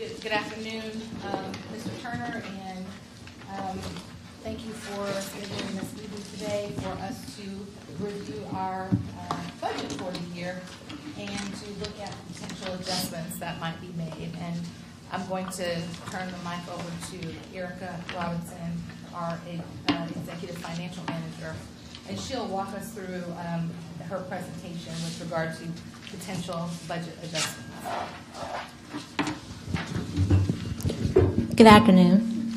Good afternoon, Mr. Turner, and thank you for scheduling this meeting today for us to review our budget for the year and to look at potential adjustments that might be made. And I'm going to turn the mic over to Erica Robinson, our Executive Financial Manager, and she'll walk us through her presentation with regard to potential budget adjustments. Good afternoon.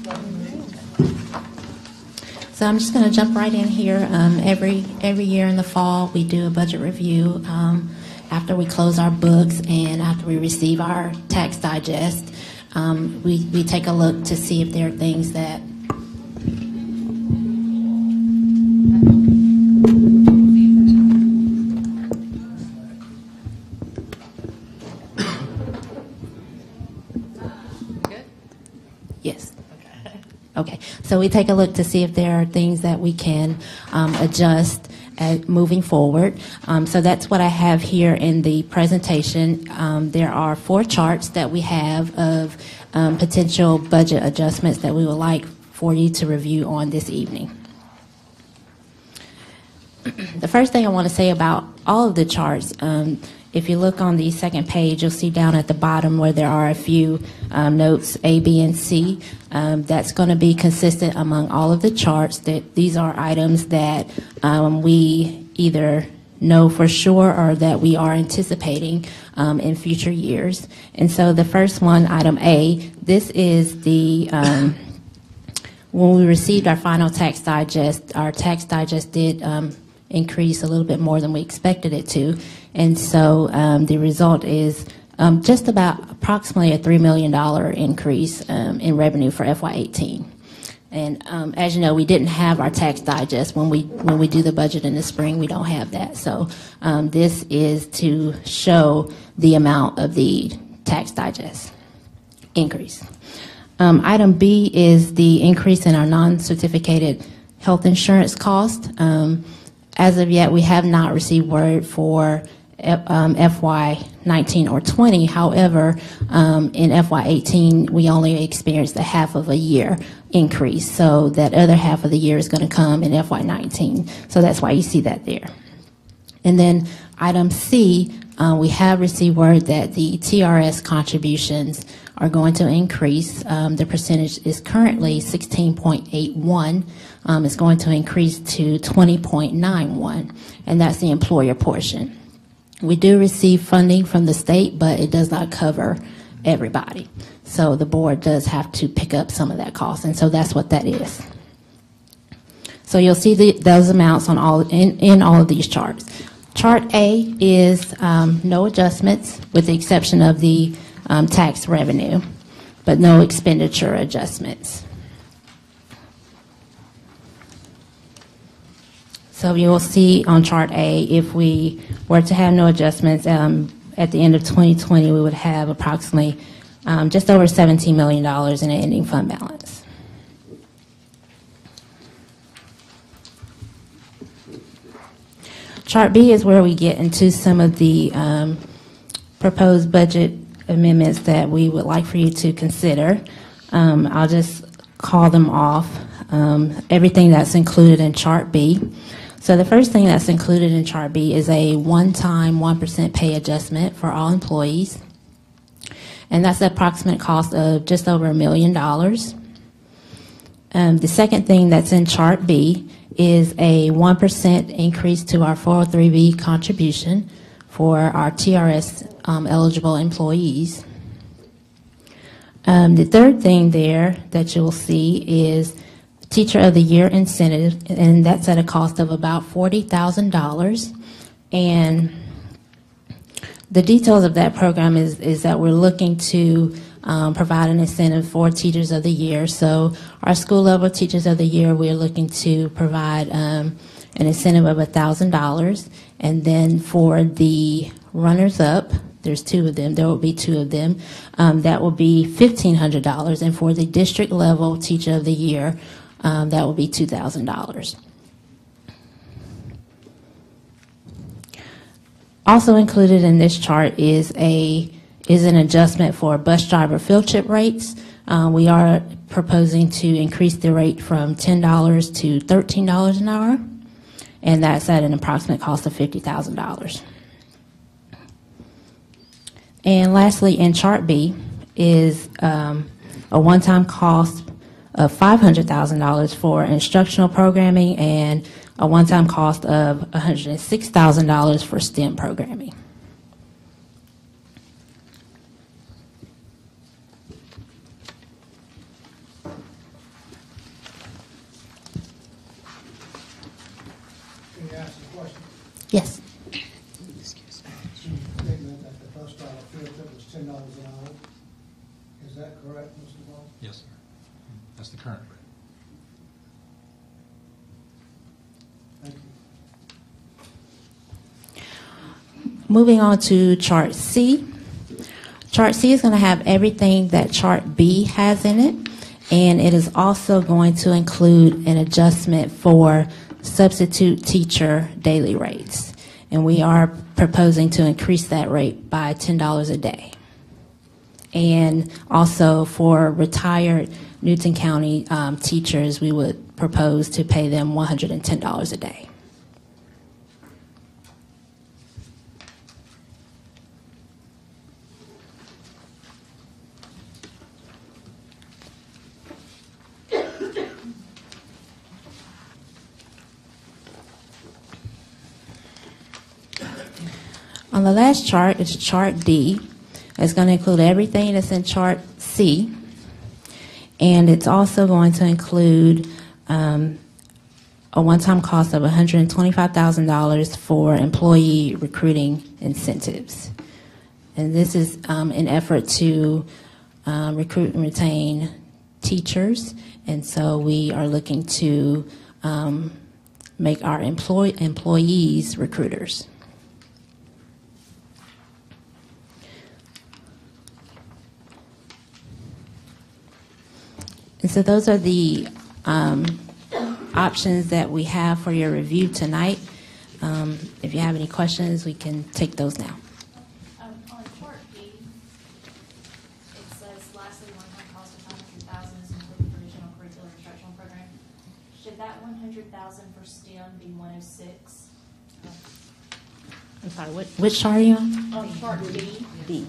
So I'm just going to jump right in here. Every year in the fall, we do a budget review after we close our books and after we receive our tax digest. We take a look to see if there are things that Okay, so we take a look to see if there are things that we can adjust moving forward. So that's what I have here in the presentation. There are 4 charts that we have of potential budget adjustments that we would like for you to review on this evening. The first thing I want to say about all of the charts, if you look on the second page, you'll see down at the bottom where there are a few notes, A, B, and C. That's going to be consistent among all of the charts. That these are items that we either know for sure or that we are anticipating in future years. And so the first one, item A, this is the when we received our final tax digest, our tax digest did increase a little bit more than we expected it to. And so the result is just about approximately a $3 million increase in revenue for FY18. And as you know, we didn't have our tax digest when we do the budget in the spring. We don't have that. So this is to show the amount of the tax digest increase. Item B is the increase in our non-certificated health insurance cost. As of yet, we have not received word for FY19 or 20. However, in FY18, we only experienced a half of a year increase. So that other half of the year is going to come in FY19. So that's why you see that there. And then item C, we have received word that the Trs contributions are going to increase. The percentage is currently 16.81. It's going to increase to 20.91, and that's the employer portion. We do receive funding from the state, but it does not cover everybody. So the board does have to pick up some of that cost, and so that's what that is. So you'll see those amounts on in all of these charts. Chart A is no adjustments with the exception of the tax revenue, but no expenditure adjustments. So you will see on Chart A, if we were to have no adjustments, at the end of 2020, we would have approximately just over $17 million in an ending fund balance. Chart B is where we get into some of the proposed budget amendments that we would like for you to consider. I'll just call them off. Everything that's included in Chart B. So the first thing that's included in Chart B is a one-time 1% pay adjustment for all employees. And that's the approximate cost of just over $1 million. The second thing that's in Chart B is a 1% increase to our 403B contribution for our TRS eligible employees. The third thing there that you'll see is Teacher of the Year incentive, and that's at a cost of about $40,000. And the details of that program is that we're looking to provide an incentive for Teachers of the Year. So our school level Teachers of the Year, we're looking to provide an incentive of $1,000. And then for the runners-up, there's 2 of them, there will be 2 of them, that will be $1,500. And for the district level Teacher of the Year, that will be $2,000. Also included in this chart is a is an adjustment for bus driver field trip rates. We are proposing to increase the rate from $10 to $13 an hour, and that's at an approximate cost of $50,000. And lastly, in Chart B is a one-time cost of $500,000 for instructional programming and a one-time cost of $106,000 for STEM programming. Can you ask a question? Yes. Statement that the bus driver field trip was $10 an hour. Is that correct, Mr. Ball? Yes, sir. That's the current rate. Thank you. Moving on to Chart C. Chart C is going to have everything that Chart B has in it, and it is also going to include an adjustment for substitute teacher daily rates. And we are proposing to increase that rate by $10 a day. And also for retired Newton County teachers, we would propose to pay them $110 a day. On the last chart is Chart D. It's going to include everything that's in Chart C, and it's also going to include a one-time cost of $125,000 for employee recruiting incentives. And this is an effort to recruit and retain teachers, and so we are looking to make our employees recruiters. And so those are the options that we have for your review tonight. If you have any questions, we can take those now. On Chart B, it says lastly, one-time cost of $500,000 is included provisional curricular instructional program. Should that $100,000 for STEM be 106? I'm sorry, which chart are you on? On Chart B. B.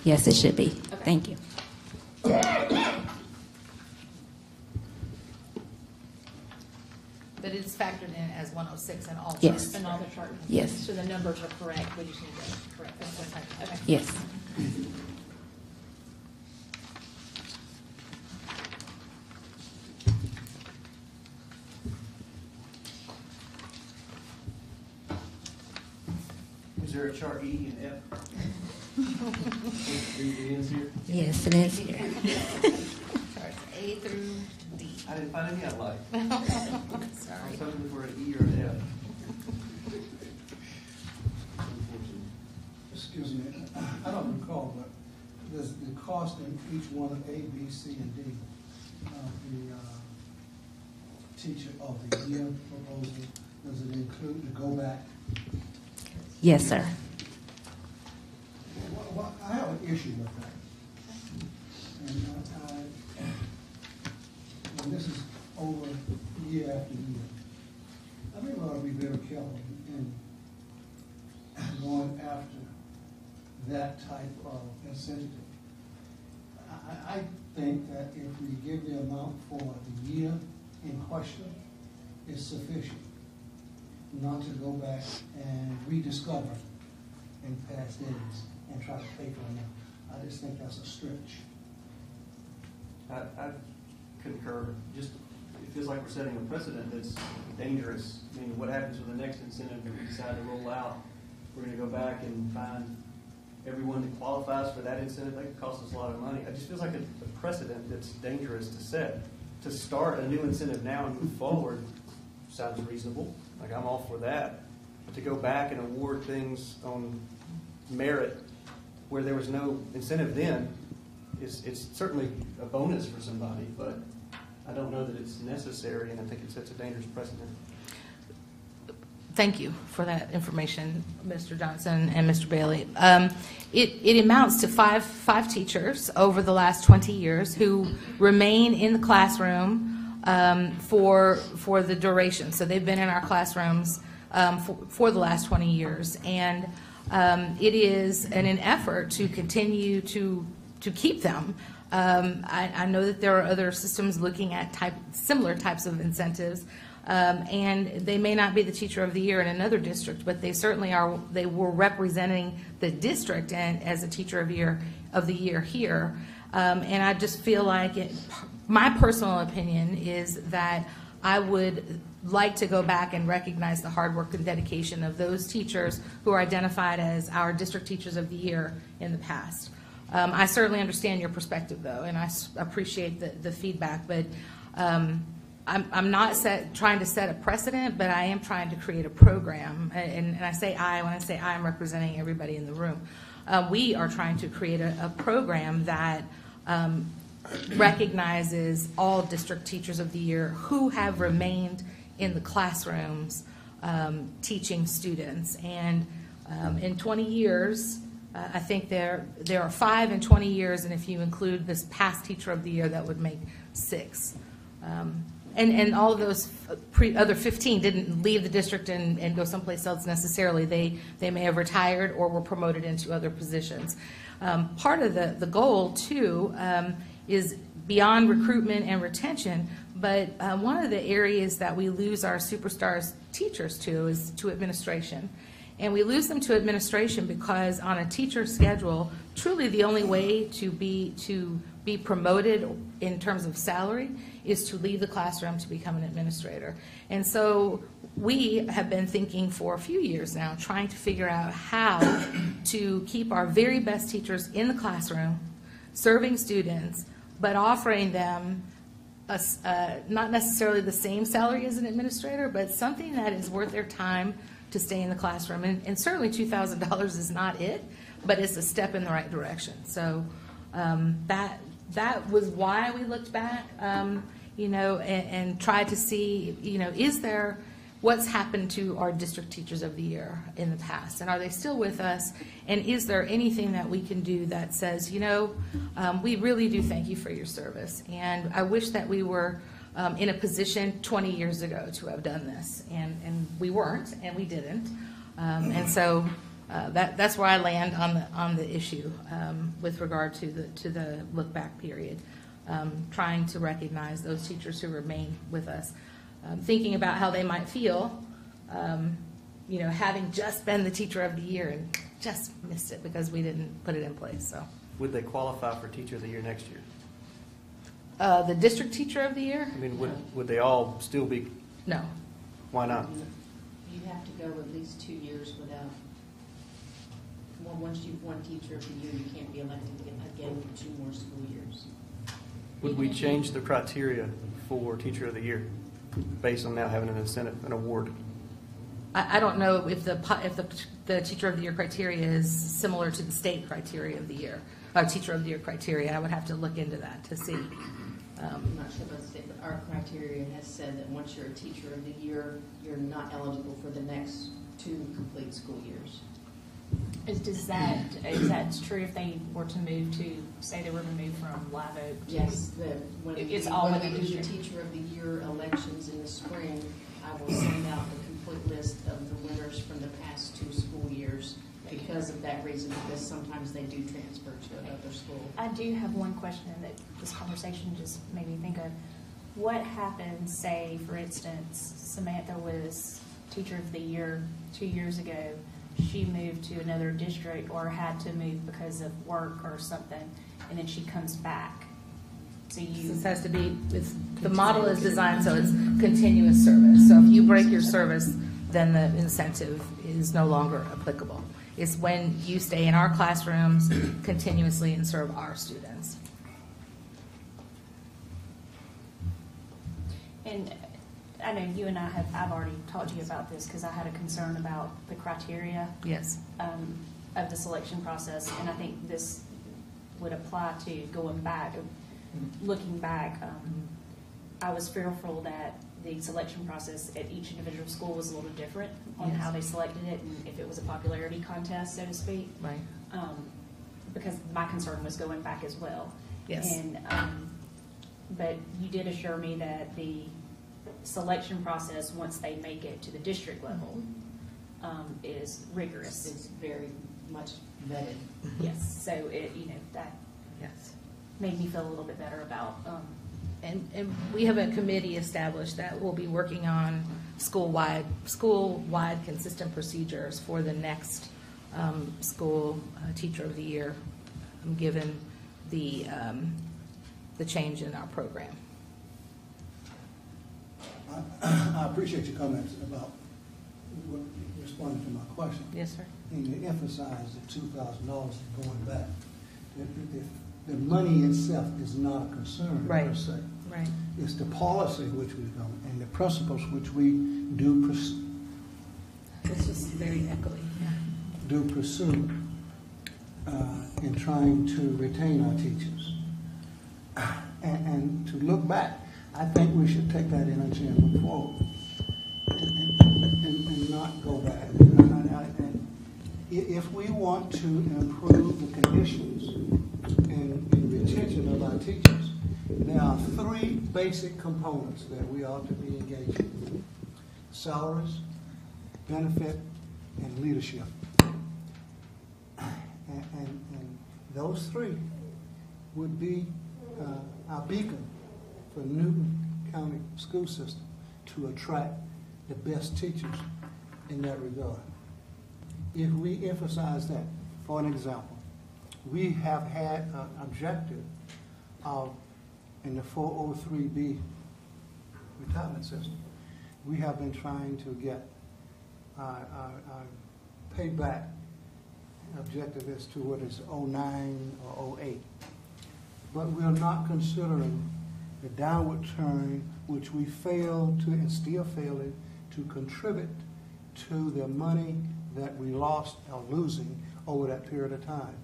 Yes, it should be. Okay. Thank you. But it's factored in as 106 in all charts. Yes. And all the charts? Yes. So the numbers are correct, we just need to correct this. Okay. Yes. Is there a chart E and F? The ends here? Yes, it is here. Charts A through D. I didn't find any I liked. I Sorry. was hoping for an E or an F. Excuse me, I don't recall, but does the cost in each one of A, B, C, and D of the teacher of the year proposal, does it include the go back? Yes, sir. Well, I have an issue with that. And this is over year after year. I think we ought to be very careful in going after that type of incentive. I think that if we give the amount for the year in question, it's sufficient not to go back and rediscover in past days and try to pay for them. I just think that's a stretch. I concur. Just, it feels like we're setting a precedent that's dangerous. I mean, what happens with the next incentive that we decide to roll out? We're going to go back and find everyone that qualifies for that incentive. That could cost us a lot of money. It just feels like a precedent that's dangerous to set. To start a new incentive now and move forward sounds reasonable. Like, I'm all for that. But to go back and award things on merit where there was no incentive then, it's certainly a bonus for somebody, but I don't know that it's necessary, and I think it sets a dangerous precedent. Thank you for that information, Mr. Johnson and Mr. Bailey. It amounts to five teachers over the last 20 years who remain in the classroom for the duration. So they've been in our classrooms for the last 20 years. And it is in an effort to continue to keep them. I know that there are other systems looking at similar types of incentives. And they may not be the teacher of the year in another district, but they certainly are. They were representing the district and as a teacher of the year here. And I just feel like my personal opinion is that I would like to go back and recognize the hard work and dedication of those teachers who are identified as our district teachers of the year in the past. I certainly understand your perspective, though, and I appreciate the feedback, but I'm not trying to set a precedent, but I am trying to create a program. And I say when I say I'm representing everybody in the room. We are trying to create a program that recognizes all district teachers of the year who have remained in the classrooms teaching students. And in 20 years, I think there are 5 in 20 years, and if you include this past teacher of the year, that would make 6. And all of those other 15 didn't leave the district and go someplace else necessarily. They may have retired or were promoted into other positions. Part of the goal, too, is beyond recruitment and retention, but one of the areas that we lose our superstars teachers to is to administration. And we lose them to administration because on a teacher schedule, truly the only way to be promoted in terms of salary is to leave the classroom to become an administrator. And so we have been thinking for a few years now, trying to figure out how to keep our very best teachers in the classroom, serving students, but offering them not necessarily the same salary as an administrator, but something that is worth their time to stay in the classroom. And certainly $2,000 is not it, but it's a step in the right direction. So that was why we looked back, and tried to see, is there, what's happened to our district teachers of the year in the past? And are they still with us? And is there anything that we can do that says, we really do thank you for your service. And I wish that we were in a position 20 years ago to have done this. And we weren't, and we didn't. And so that's where I land on the issue with regard to the look back period, trying to recognize those teachers who remain with us, thinking about how they might feel, having just been the teacher of the year and just missed it because we didn't put it in place. So, would they qualify for teacher of the year next year? The district teacher of the year? I mean, would they all still be? No. Why not? You have to go at least 2 years without. Well, once you've won teacher of the year, you can't be elected again for 2 more school years. Would we change the criteria for teacher of the year based on now having an incentive, an award? I don't know if the teacher of the year criteria is similar to the state criteria of the year, teacher of the year criteria. I would have to look into that to see. I'm not sure about the state, but our criteria has said that once you're a teacher of the year, you're not eligible for the next 2 complete school years. Is that true if they were to move to, say they were moved from Live Oak? Yes, when It's we all do within the the teacher of the year elections in the spring, I will send out the complete list of the winners from the past 2 school years because of that reason, because sometimes they do transfer to another school. I do have one question that this conversation just made me think of. What happens, say, for instance, Samantha was teacher of the year 2 years ago. She moved to another district or had to move because of work or something, and then she comes back. So This has to be, the model is designed so it's continuous service. So if you break your service, then the incentive is no longer applicable. It's when you stay in our classrooms continuously and serve our students. And I know you and I've already talked to you about this because I had a concern about the criteria Yes. of the selection process, and I think this would apply to going back, looking back. I was fearful that the selection process at each individual school was a little different on how they selected it, and if it was a popularity contest, so to speak. Right. Because my concern was going back as well. Yes. And, but you did assure me that the selection process, once they make it to the district level, is rigorous. It's very much vetted. Yes, so it, you know, that Yes. made me feel a little bit better about, And we have a committee established that will be working on school-wide consistent procedures for the next school teacher of the year, given the change in our program. I appreciate your comments about responding to my question. Yes, sir. And you emphasize the $2,000 going back. The money itself is not a concern Right. per se. Right. It's the policy which we go and the principles which we do It's just very echoey. pursue in trying to retain our teachers. And to look back, I think we should take that energy and look forward and not go back. And if we want to improve the conditions and retention of our teachers, there are three basic components that we ought to be engaged in: salaries, benefit, and leadership. And those three would be our beacon for the Newton County school system to attract the best teachers in that regard. If we emphasize that, for an example, we have had an objective of, in the 403B retirement system, we have been trying to get our payback objective as to what is 09 or 08. But we're not considering the downward turn which we failed to, and still failing to contribute to the money that we lost or losing over that period of time.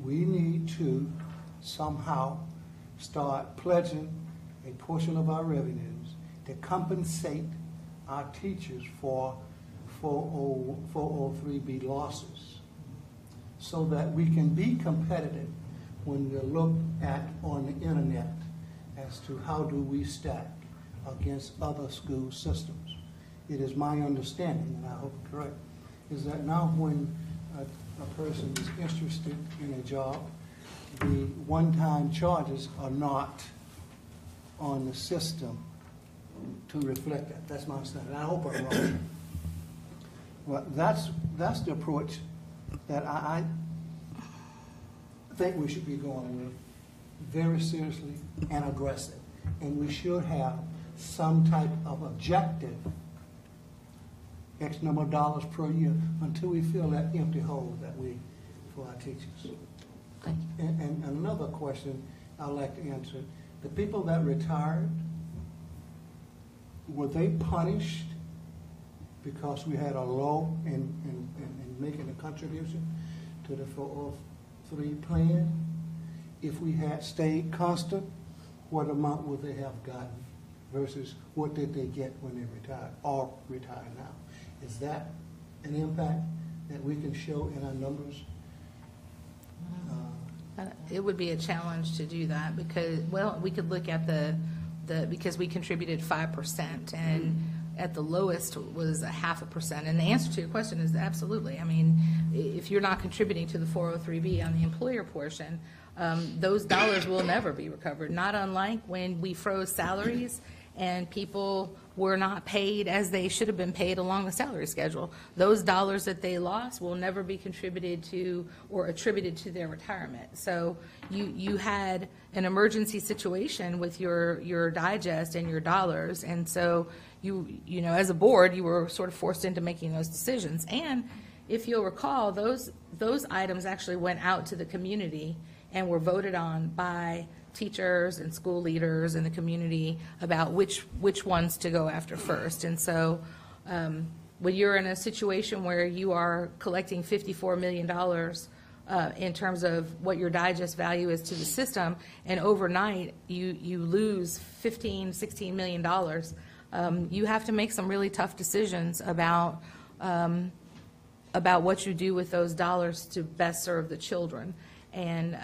We need to somehow start pledging a portion of our revenues to compensate our teachers for 403B losses, so that we can be competitive when we look at on the internet as to how do we stack against other school systems. It is my understanding, and I hope I'm correct, is that now when a person is interested in a job, the one-time charges are not on the system to reflect that. That's my understanding. I hope I'm wrong. Well, that's the approach that I think we should be going with, very seriously and aggressive. And we should have some type of objective, X number of dollars per year, until we fill that empty hole that we, for our teachers. And another question I'd like to answer, the people that retired, were they punished because we had a low in making a contribution to the 403 plan? If we had stayed constant, what amount would they have gotten versus what did they get when they retired or retire now? Is that an impact that we can show in our numbers? It would be a challenge to do that because, well, we could look at the because we contributed 5%, and at the lowest was 0.5%. And the answer to your question is absolutely. I mean, if you're not contributing to the 403B on the employer portion, those dollars will never be recovered. Not unlike when we froze salaries and people were not paid as they should have been paid along the salary schedule. Those dollars that they lost will never be contributed to or attributed to their retirement. So you had an emergency situation with your digest and your dollars, and so you know, as a board, you were sort of forced into making those decisions. And if you'll recall, those items actually went out to the community and were voted on by teachers and school leaders in the community about which ones to go after first. And so when you're in a situation where you are collecting $54 million in terms of what your digest value is to the system, and overnight you lose $15, $16 million, you have to make some really tough decisions about what you do with those dollars to best serve the children. And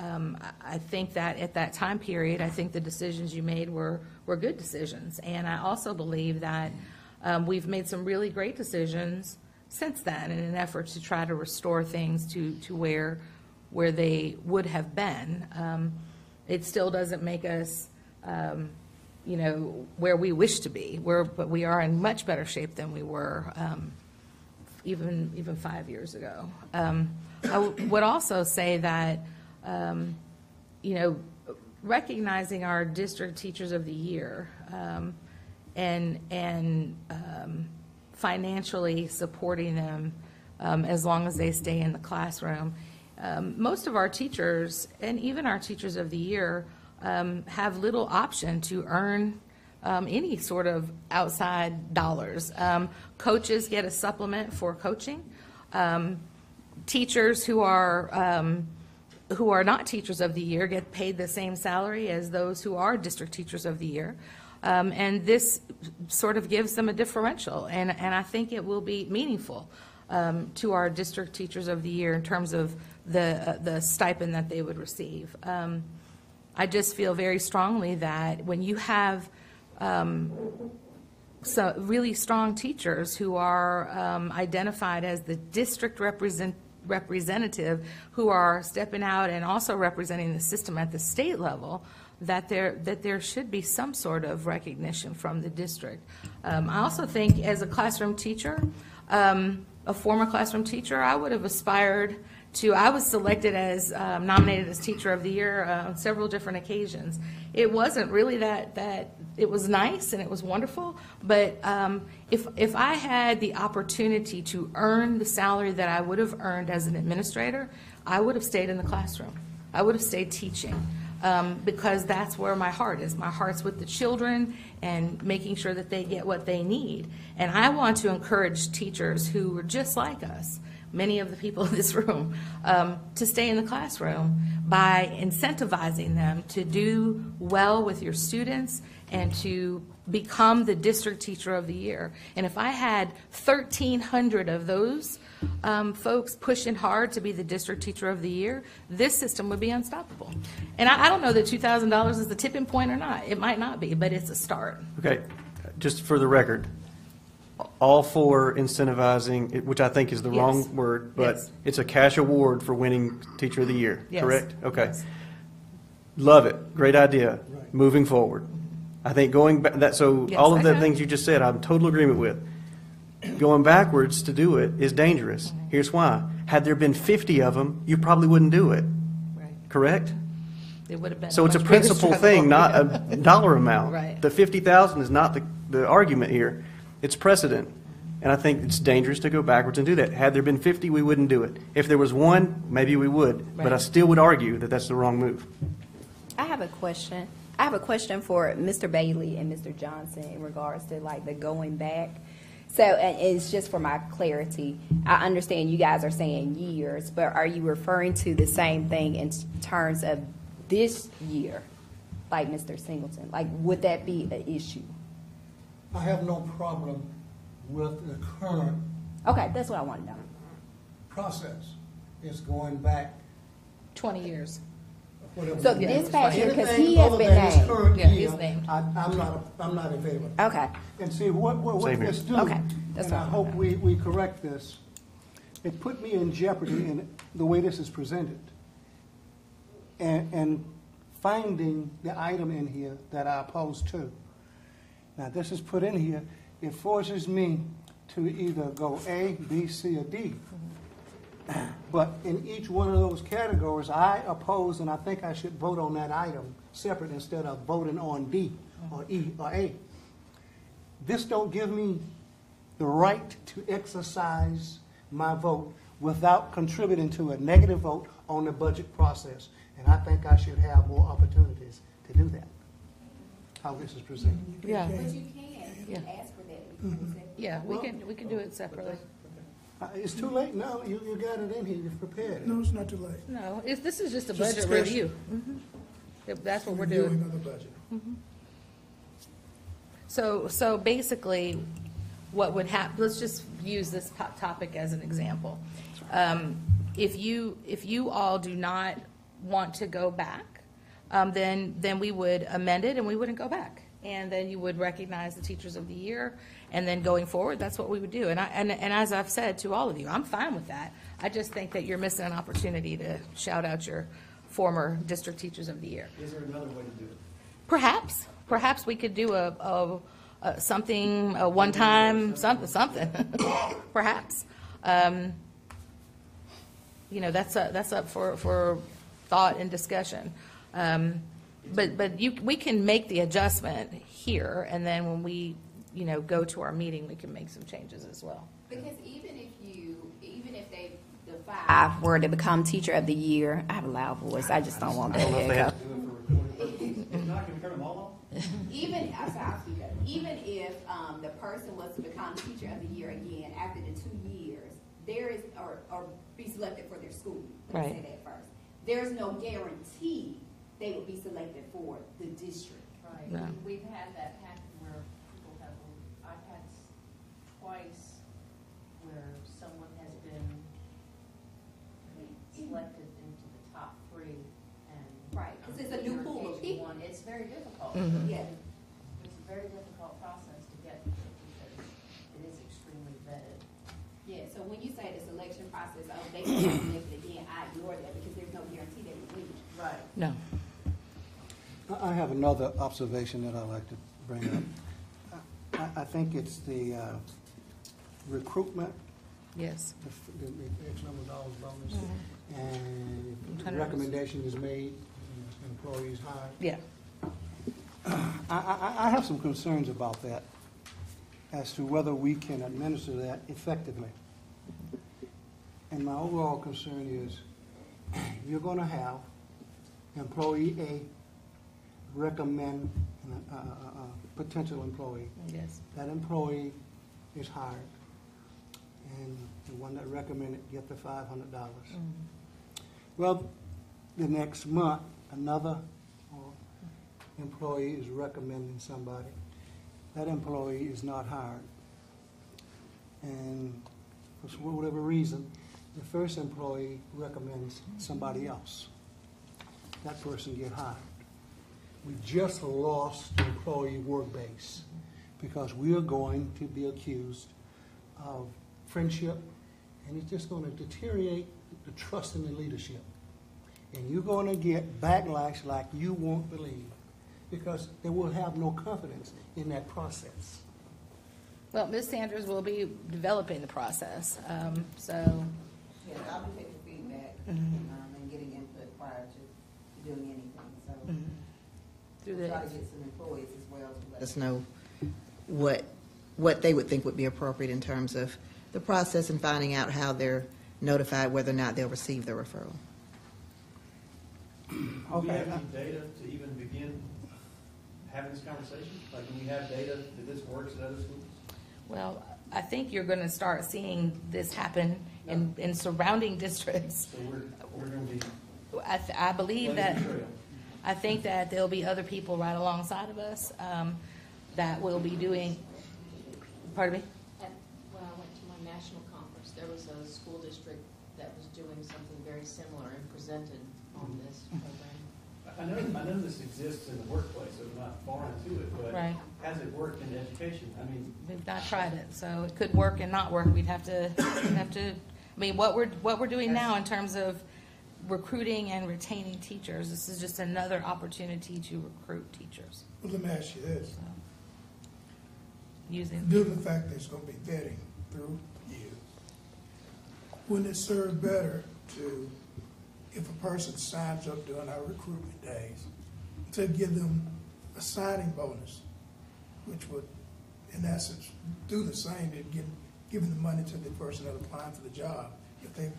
I think that at that time period, I think the decisions you made were good decisions. And I also believe that we've made some really great decisions since then in an effort to try to restore things to where they would have been. It still doesn't make us, where we wish to be, but we are in much better shape than we were even 5 years ago. I would also say that, recognizing our district teachers of the year and financially supporting them as long as they stay in the classroom. Most of our teachers, and even our teachers of the year, have little option to earn any sort of outside dollars. Coaches get a supplement for coaching. Teachers who are not teachers of the year get paid the same salary as those who are district teachers of the year. And this sort of gives them a differential, and I think it will be meaningful to our district teachers of the year in terms of the stipend that they would receive. I just feel very strongly that when you have so really strong teachers who are identified as the district representative, who are stepping out and also representing the system at the state level, that there should be some sort of recognition from the district. I also think as a classroom teacher, a former classroom teacher, I would have aspired to, I was selected as, nominated as Teacher of the Year on several different occasions. It wasn't really that it was nice and it was wonderful, but if I had the opportunity to earn the salary that I would have earned as an administrator, I would have stayed in the classroom. I would have stayed teaching. Because that's where my heart is. My heart's with the children and making sure that they get what they need. And I want to encourage teachers who are just like us, many of the people in this room, to stay in the classroom by incentivizing them to do well with your students and to become the district teacher of the year. And if I had 1,300 of those folks pushing hard to be the district teacher of the year, this system would be unstoppable. And I don't know that $2,000 is the tipping point or not. It might not be, but it's a start. Okay, just for the record, all for incentivizing, which I think is the wrong word, but Yes. it's a cash award for winning Teacher of the Year, Yes. correct? Okay. Yes. Love it. Great idea. Right. Moving forward. I think going back, Yes, all of the okay. things you just said, I'm in total agreement with. Going backwards to do it is dangerous. Here's why. Had there been 50 of them, you probably wouldn't do it, Right. correct? It would have been. So it's a much bigger principal struggle. thing, not a dollar amount. Right. The 50,000 is not the argument here. It's precedent. And I think it's dangerous to go backwards and do that. Had there been 50, we wouldn't do it. If there was one, maybe we would. But I Right. still would argue that that's the wrong move. I have a question. I have a question for Mr. Bailey and Mr. Johnson in regards to like the going back. So, and it's just for my clarity. I understand you guys are saying years, but are you referring to the same thing in terms of this year, like Mr. Singleton? Like, would that be an issue? I have no problem with the current Okay, that's what I want to know. process. It's going back, 20 years. whatever. So this past year, because he Anything has other been than this named. current Yeah, he's year, named. I'm not in favor. Okay, And see, what Same here. this do, Okay, that's and I what I hope want. we correct this, it put me in jeopardy in the way this is presented. And finding the item in here that I oppose to. Now, this is put in here, it forces me to either go A, B, C, or D. But in each one of those categories, I oppose, and I think I should vote on that item separate instead of voting on D or E or A. This don't give me the right to exercise my vote without contributing to a negative vote on the budget process. And I think I should have more opportunities to do that, how this is presented. Yeah. but you Yeah. can ask for that. Yeah, we can do it separately. It's too late now, you got it in here, you've prepared it. No, it's not too late. No, this is just a Just budget discussion. review. If that's what we're Reviewing doing. of the budget. So basically, what would happen, let's just use this topic as an example. If you all do not want to go back, then we would amend it and we wouldn't go back. And then you would recognize the Teachers of the Year, and then going forward, that's what we would do. And as I've said to all of you, I'm fine with that. I just think that you're missing an opportunity to shout out your former District Teachers of the Year. Is there another way to do it? Perhaps we could do a one-time, something, perhaps. That's up for thought and discussion. But we can make the adjustment here, and then when we, go to our meeting, we can make some changes as well. Because even if the five were to become Teacher of the Year, I have a loud voice, I just don't want that to echo. If not, can we turn them all off? Even if the person was to become Teacher of the Year again after the 2 years, there is, or be selected for their school, let me say that first. There's no guarantee they would be selected for the district. Right. No. We've had that happen where people have, I've had twice where someone has been selected into the top 3 and. Right, because it's a new pool of people. It's very difficult. Mhm. Yeah. It's a very difficult process to get to because it is extremely vetted. Yeah, so when you say the selection process, they can be selected again, I ignore that because there's no guarantee they will win. Right. No. I have another observation that I'd like to bring up. I think it's the recruitment, Yes. the X number of dollars bonus, and if the $100. recommendation is made, employees hired. Yeah. I have some concerns about that as to whether we can administer that effectively. And my overall concern is you're going to have employee A recommend a potential employee. Yes. That employee is hired, and the one that recommended get the $500. Well, the next month, another employee is recommending somebody. That employee is not hired. And for whatever reason, the first employee recommends somebody else. That person get hired. We just lost the employee work base because we are going to be accused of friendship, and it's just going to deteriorate the trust in the leadership. And you're going to get backlash like you won't believe because they will have no confidence in that process. Well, Ms. Sanders will be developing the process, so. Yeah, I'll be taking feedback and getting input prior to doing anything, so. Through We'll try the, to get some employees as well to let us know what they would think would be appropriate in terms of the process and finding out how they're notified whether or not they'll receive the referral. Do we have any data to even begin having this conversation? Like, when we have data that this works at other schools? well, I think you're going to start seeing this happen in surrounding districts. So we're going to be I believe that. blazing the trail. I think that there'll be other people right alongside of us that will be doing, pardon me? When I went to my national conference, there was a school district that was doing something very similar and presented on this program. I know this exists in the workplace, so we're not foreign to it, but Right. has it worked in education? I mean, We've not tried it, so it could work and not work. We'd have to, I mean, what we're doing now in terms of recruiting and retaining teachers, this is just another opportunity to recruit teachers. Well, let me ask you this. So, using, Due to the fact there's going to be vetting through you, wouldn't it serve better to, if a person signs up during our recruitment days, to give them a signing bonus, which would, in essence, do the same, giving the money to the person that applying for the job if they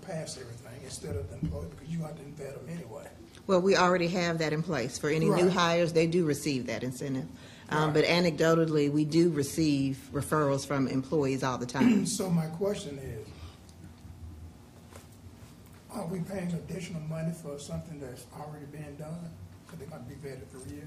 pass everything instead of the employee, because you have to vet them anyway. Well, we already have that in place. For any new Right. hires, they do receive that incentive. Right. But anecdotally, we do receive referrals from employees all the time. So my question is, are we paying additional money for something that's already been done? Because they're going to be vetted through you?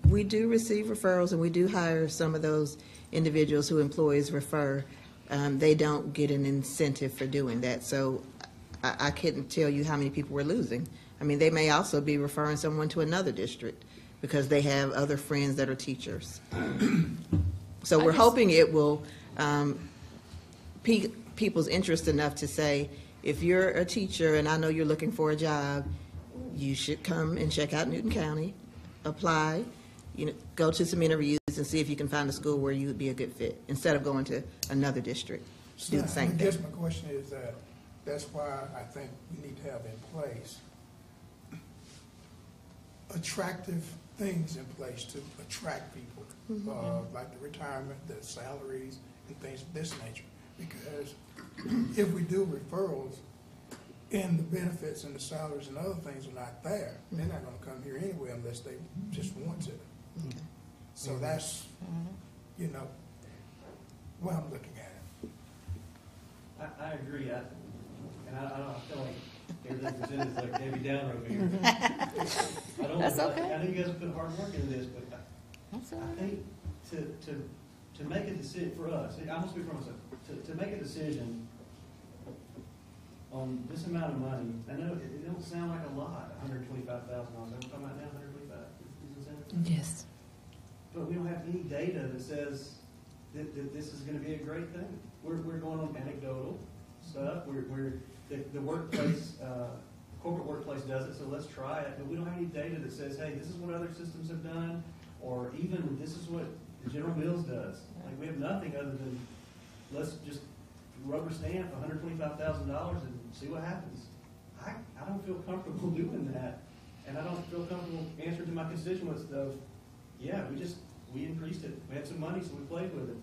We do receive referrals, and we do hire some of those individuals who employees refer. They don't get an incentive for doing that, so I couldn't tell you how many people we're losing. I mean, they may also be referring someone to another district because they have other friends that are teachers. So we're hoping it will pique people's interest enough to say, if you're a teacher and I know you're looking for a job, you should come and check out Newton County, apply, go to some interviews and see if you can find a school where you would be a good fit, instead of going to another district. Do the same I guess thing. my question is that's why I think we need to have in place attractive things in place to attract people, like the retirement, the salaries, and things of this nature. Because if we do referrals and the benefits and the salaries and other things are not there, they're not going to come here anyway unless they just want to. So that's, what I'm looking at. I agree. I feel like everything presented is like Debbie Downer over here. That's okay. I know you guys put hard work into this, but I think to make a decision for us, I'm going to speak for myself, to make a decision on this amount of money, I know it don't sound like a lot, $125,000. We're talking about now, $125,000. Yes. But we don't have any data that says that this is going to be a great thing. We're going on anecdotal stuff. The workplace, corporate workplace does it, so let's try it. But we don't have any data that says, hey, this is what other systems have done, or even this is what General Mills does. Like, we have nothing other than let's just rubber stamp $125,000 and see what happens. I don't feel comfortable doing that, and I don't feel comfortable answering to my constituents of, yeah, we increased it. We had some money, so we played with it.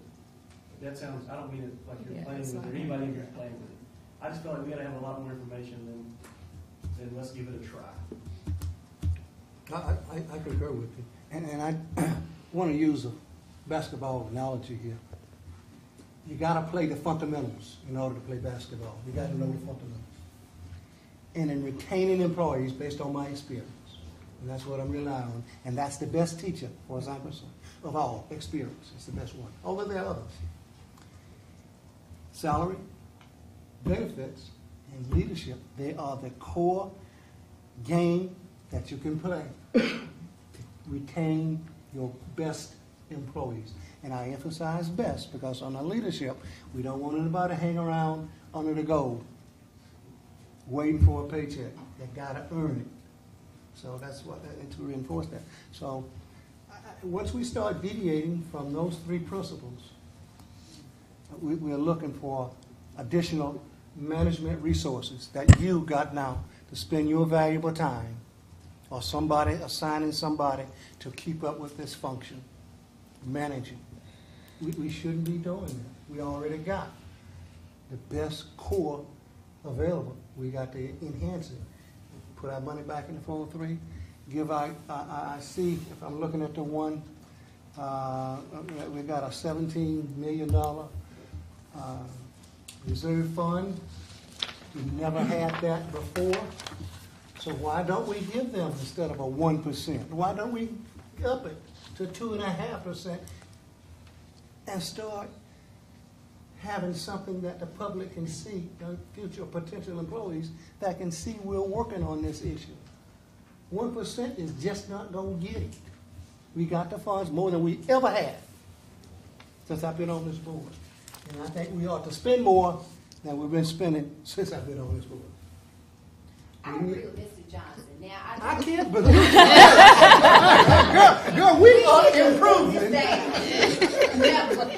That sounds, I don't mean it like you're playing with it, or anybody in here is playing with it. I just feel like we got to have a lot more information than let's give it a try. I concur with you. And I want to use a basketball analogy here. You got to play the fundamentals in order to play basketball. You got to know the fundamentals. And in retaining employees, based on my experience, and that's what I'm relying on, and that's the best teacher, for as I'm concerned, of all, experience. It's the best one. Although there are others. Salary, benefits, and leadership, they are the core game that you can play to retain your best employees. And I emphasize best because on the leadership, we don't want anybody to hang around under the gold waiting for a paycheck. They got to earn it. So that's what, and to reinforce that. So once we start deviating from those three principles, we're looking for additional management resources that you got now to spend your valuable time, or somebody assigning somebody to keep up with this function, managing. We shouldn't be doing that. We already got the best core available. We got to enhance it. Put our money back in the 403. I see, if I'm looking at the one, we got a $17 million reserve fund. We never had that before. So why don't we give them, instead of a 1%, why don't we up it to 2.5% and start having something that the public can see, future potential employees that can see we're working on this issue. 1% is just not going to get it. We got the funds more than we ever had since I've been on this board. And I think we ought to spend more than we've been spending since I've been on this board. I agree with Mr. Johnson. Now, I can't believe it. girl, we are improving.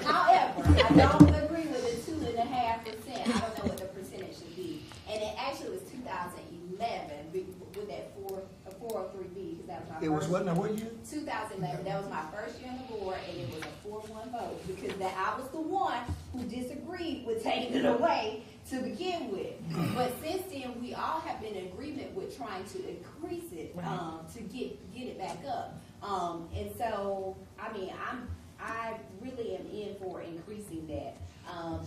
However, I don't agree with the 2.5%. I don't know what the percentage should be. And it actually was 2011 with that 403B, because that was my first. It was what now? What year? 2011. That was my first year on the board, and it was a 4-1 vote because I was the one who disagreed with taking it away to begin with. But since then, we all have been in agreement with trying to increase it to get it back up. And so, I mean, I really am in for increasing that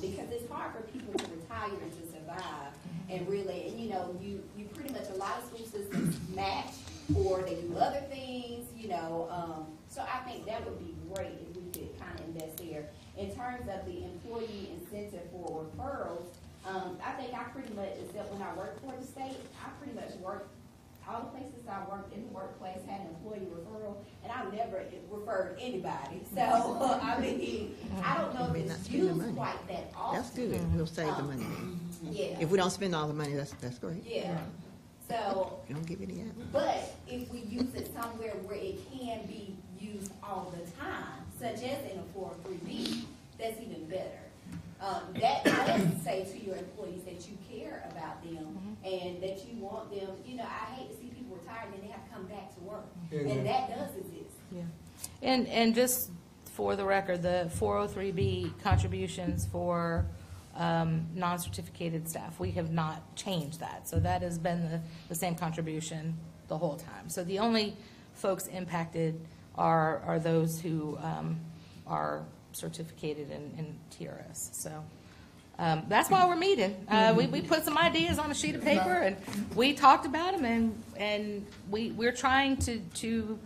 because it's hard for people to retire and to survive. And really, and you pretty much, a lot of school systems match or they do other things, So I think that would be great if we could kind of invest there. In terms of the employee incentive for referrals, I think I pretty much, except when I worked for the state, I pretty much worked, all the places I worked in the workplace had an employee referral, and I never referred anybody. So, I mean, I don't know if it's used quite that often. That's good. We'll save the money. Yeah. If we don't spend all the money, that's great. Yeah. So, You don't give any out. but if we use it somewhere where it can be used all the time, such as in a 403B, that's even better. That does say to your employees that you care about them and that you want them, I hate to see people retire and then they have to come back to work. And that does exist. Yeah. And just for the record, the 403B contributions for non-certificated staff, we have not changed that. So that has been the same contribution the whole time. So the only folks impacted are those who are certificated in TRS. So that's why we're meeting. We put some ideas on a sheet of paper and we talked about them, and we're trying to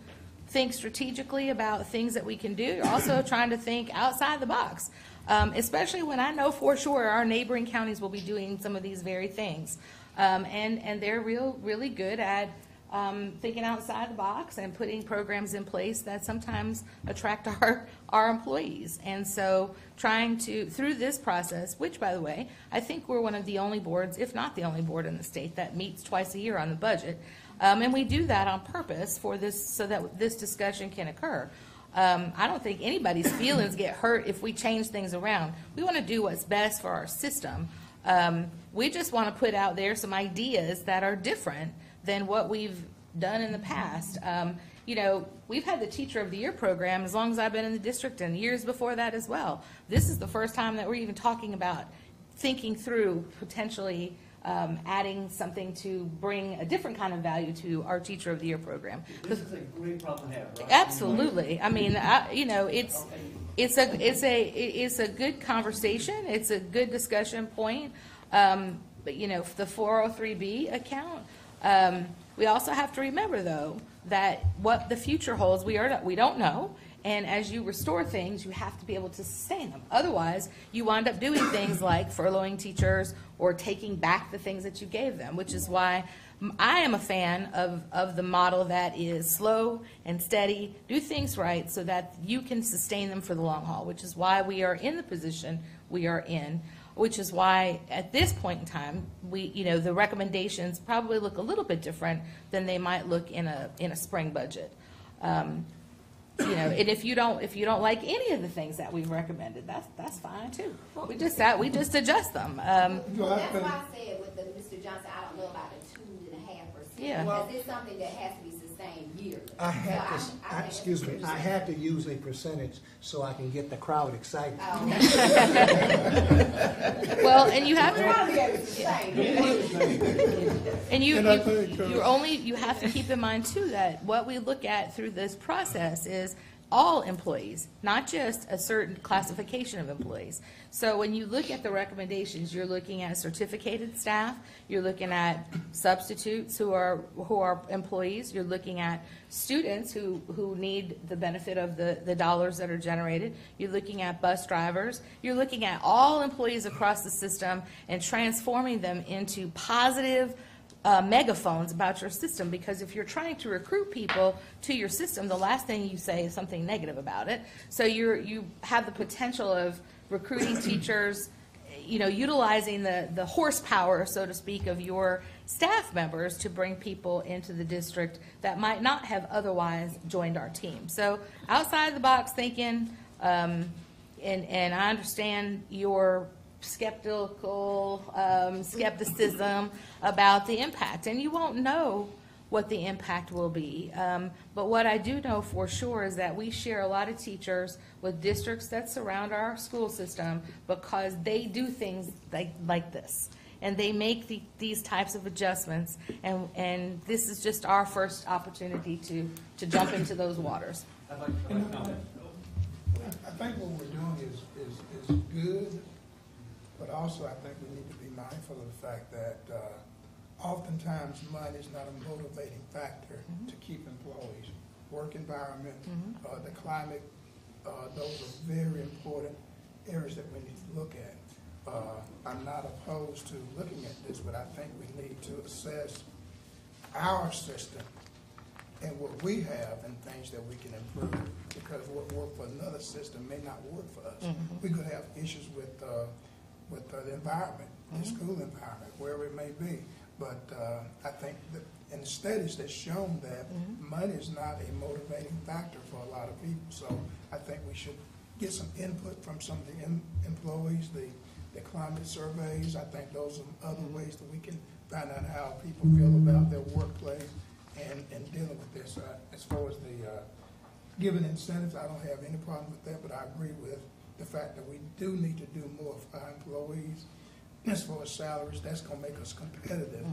think strategically about things that we can do. Also trying to think outside the box, especially when I know for sure our neighboring counties will be doing some of these very things. And they're really good at thinking outside the box and putting programs in place that sometimes attract our employees. And so trying to, through this process, which, by the way, I think we're one of the only boards, if not the only board in the state, that meets twice a year on the budget. And we do that on purpose for this, so that this discussion can occur. I don't think anybody's feelings get hurt if we change things around. We want to do what's best for our system. We just want to put out there some ideas that are different than what we've done in the past. We've had the Teacher of the Year program as long as I've been in the district, and years before that as well. This is the first time that we're even talking about thinking through potentially adding something to bring a different kind of value to our Teacher of the Year program. This is a great problem to have, right? Absolutely. I mean, it's a good conversation. It's a good discussion point. But the 403B account, we also have to remember, though, that what the future holds, we don't know. And as you restore things, you have to be able to sustain them. Otherwise, you wind up doing things like furloughing teachers or taking back the things that you gave them, which is why I am a fan of the model that is slow and steady, do things right so that you can sustain them for the long haul, which is why we are in the position we are in, which is why at this point in time, the recommendations probably look a little bit different than they might look in a spring budget. And if you don't like any of the things that we've recommended, that's fine too. We just adjust them. That's why I said with the Mr. Johnson, I don't know about the 2.5%. Yeah. Because it's something that has to be sustained yearly. I had to use a percentage so I can get the crowd excited. Well, and you have to, and you have to keep in mind too that what we look at through this process is all employees, not just a certain classification of employees. So when you look at the recommendations, you're looking at certificated staff, you're looking at substitutes who are employees, you're looking at students who need the benefit of the dollars that are generated, you're looking at bus drivers, you're looking at all employees across the system and transforming them into positive megaphones about your system, because if you're trying to recruit people to your system, the last thing you say is something negative about it. So you have the potential of recruiting teachers, utilizing the horsepower, so to speak, of your staff members to bring people into the district that might not have otherwise joined our team. So outside the box thinking, and I understand your skepticism about the impact, and you won't know what the impact will be. But what I do know for sure is that we share a lot of teachers with districts that surround our school system because they do things like this. And they make these types of adjustments, and this is just our first opportunity to jump into those waters. I think what we're doing is good, but also I think we need to be mindful of the fact that oftentimes money is not a motivating factor to keep employees. work environment, the climate, those are very important areas that we need to look at. I'm not opposed to looking at this, but I think we need to assess our system and what we have and things that we can improve, because what worked for another system may not work for us. We could have issues with the environment, the school environment, wherever it may be. But I think that in the studies that's shown that money is not a motivating factor for a lot of people. So I think we should get some input from some of the employees, the climate surveys. I think those are other ways that we can find out how people feel about their workplace and dealing with this. As far as the giving incentives, I don't have any problem with that, but I agree with the fact that we do need to do more for our employees. As far as salaries, that's going to make us competitive.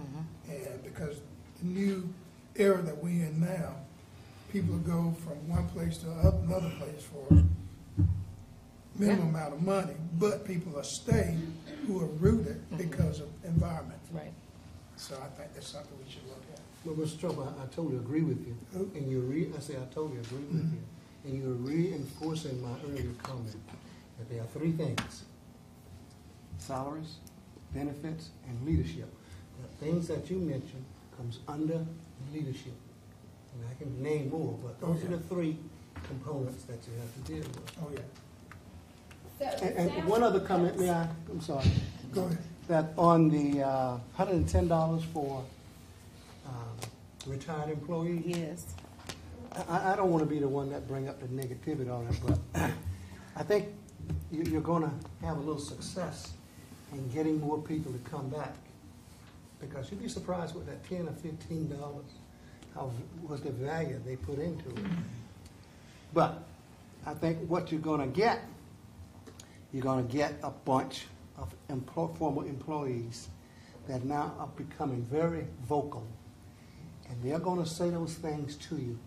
And because the new era that we're in now, people go from one place to another place for minimum amount of money, but people are staying who are rooted because of environment. Right. So I think that's something we should look at. Well, Mr. Trump, I totally agree with you. And I totally agree with you. And you're reinforcing my earlier comment that there are three things: salaries, benefits, and leadership. The things that you mentioned comes under leadership. And I can name more, but those are the three components that you have to deal with. Oh, yeah. And one other comment, may I? I'm sorry. Go ahead. That on the $110 for retired employees. Yes. I don't want to be the one that bring up the negativity on it, but I think you're going to have a little success in getting more people to come back, because you'd be surprised with that $10 or $15 how was the value they put into it. But I think what you're going to get a bunch of former employees that now are becoming very vocal, and they're going to say those things to you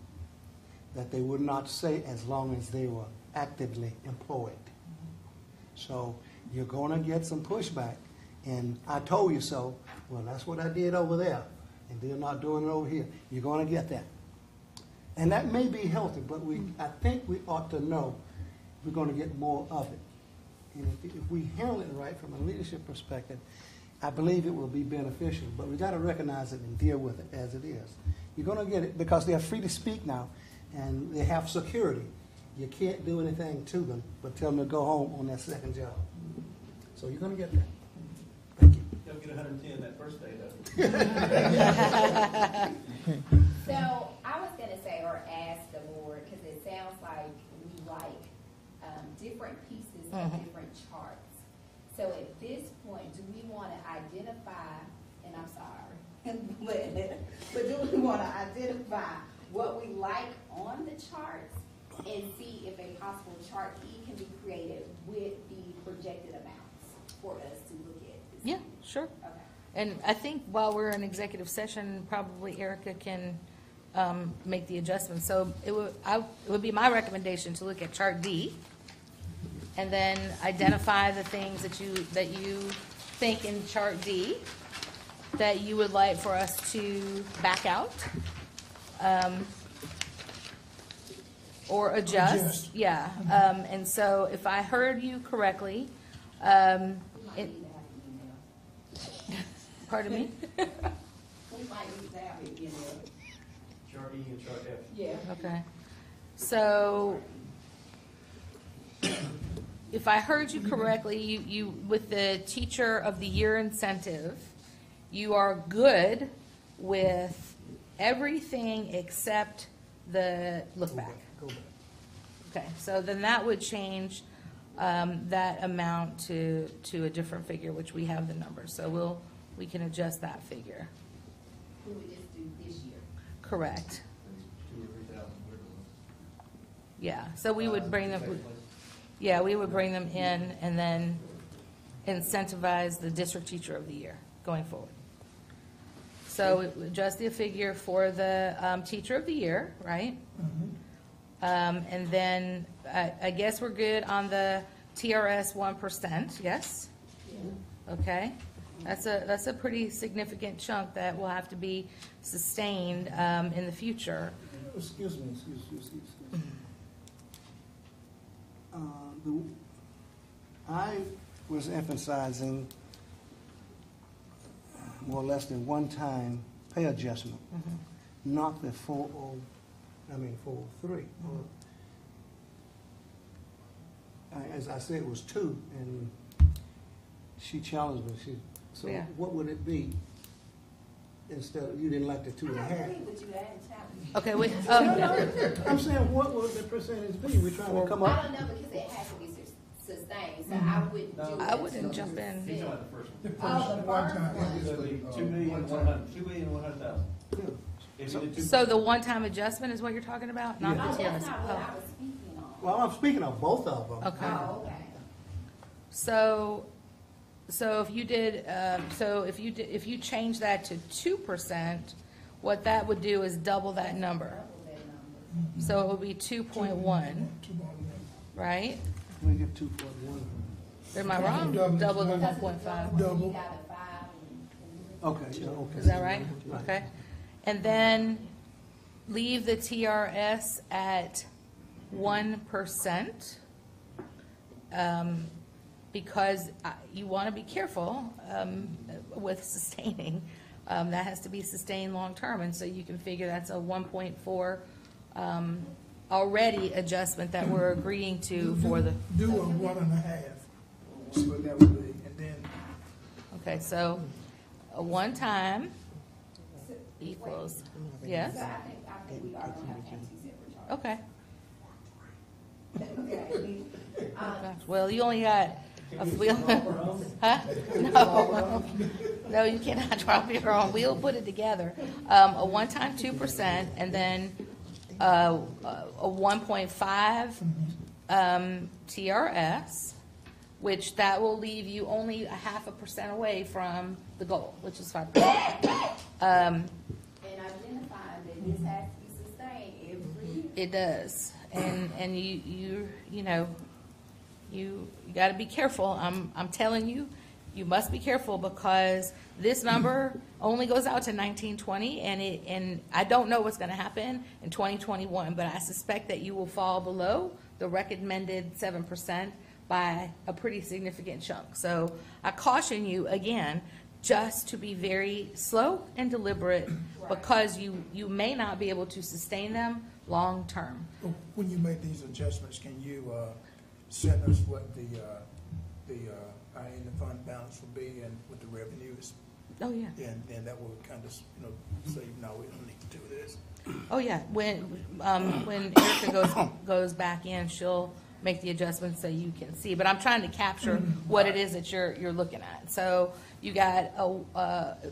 that they would not say as long as they were actively employed. So you're going to get some pushback, and I told you so. Well, that's what I did over there, and they're not doing it over here. You're going to get that. And that may be healthy, but I think we ought to know we're going to get more of it. And if we handle it right from a leadership perspective, I believe it will be beneficial. But we got to recognize it and deal with it as it is. You're going to get it because they're free to speak now, and they have security. You can't do anything to them but tell them to go home on their second job. So you're going to get that. Thank you. They'll get 110 that first day, though. So I was going to say, or ask the board, because it sounds like we like different pieces of different charts. So at this point, do we want to identify, and I'm sorry, but do we want to identify what we like on the charts and see if a possible chart E can be created with the projected amounts for us to look at? Yeah, sure. Okay. And I think while we're in executive session, probably Erica can make the adjustments. So it would be my recommendation to look at chart D and then identify the things that you think in chart D that you would like for us to back out or adjust. Yeah. And so if I heard you correctly, pardon me? We might use that in there. Chart E and chart F. Yeah. Okay. So if I heard you correctly, you with the Teacher of the Year incentive, you are good with everything except the look back. Go back. Okay, so then that would change that amount to a different figure, which we have the numbers. So we can adjust that figure. We would just do this year. Correct. 2,000 or 3,000. Yeah, so we would bring them, yeah, we would bring them in and then incentivize the District Teacher of the Year going forward. So it would adjust the figure for the Teacher of the Year, right? And then I guess we're good on the TRS 1%, yes? Yeah. Okay. That's a pretty significant chunk that will have to be sustained in the future. Excuse me. I was emphasizing more or less the one-time pay adjustment, not the 403. As I said, it was 2, and she challenged me. So Yeah. what would it be instead of, you didn't like the 2.5? Okay, wait, I'm saying, what would the percentage be? We're trying to come I up. don't know because it has to be sustained, so I wouldn't do it. I wouldn't jump in. He's talking about the first one. The Oh, first the one first time. one. So it'd be 2,100,000. If you did two- So the one-time adjustment is what you're talking about, not Oh, the that's TRS? not what Oh. I was speaking on. Well, I'm speaking of both of them. Okay. Oh, okay. So if you did, if you change that to 2%, what that would do is double that number. So it would be 2.1, 2.1. right? We get 2.1. Am I wrong? Double. Double the 1.5. Double. You got a 5 and- Okay, yeah, okay. Is that right? Okay. And then leave the TRS at 1%, because you want to be careful with sustaining. That has to be sustained long-term, and so you can figure that's a 1.4 already adjustment that we're agreeing to for the, Do a 1.5, see what that would be, and then okay, so a one-time equals, yes? So I think we are gonna have to have 2 separate charges. Okay. Okay. Gosh, well, you only got a wheel, huh? No, no, you cannot drop your own. We'll put it together. A one-time 2%, and then a 1.5 TRS, which that will leave you only 0.5% away from the goal, which is 5%. And identify that this has to be sustained every year. It does, and you got to be careful. I'm telling you, you must be careful, because this number only goes out to 1920, and I don't know what's going to happen in 2021, but I suspect that you will fall below the recommended 7% by a pretty significant chunk. So I caution you again, just to be very slow and deliberate, because you may not be able to sustain them long term. when you make these adjustments, can you send us what the in the fund balance will be and what the revenue is? Oh, yeah. And that will kind of, say, no, we don't need to do this. Oh, yeah. When Erica goes back in, she'll make the adjustments so you can see. But I'm trying to capture what it is that you're looking at. So you got,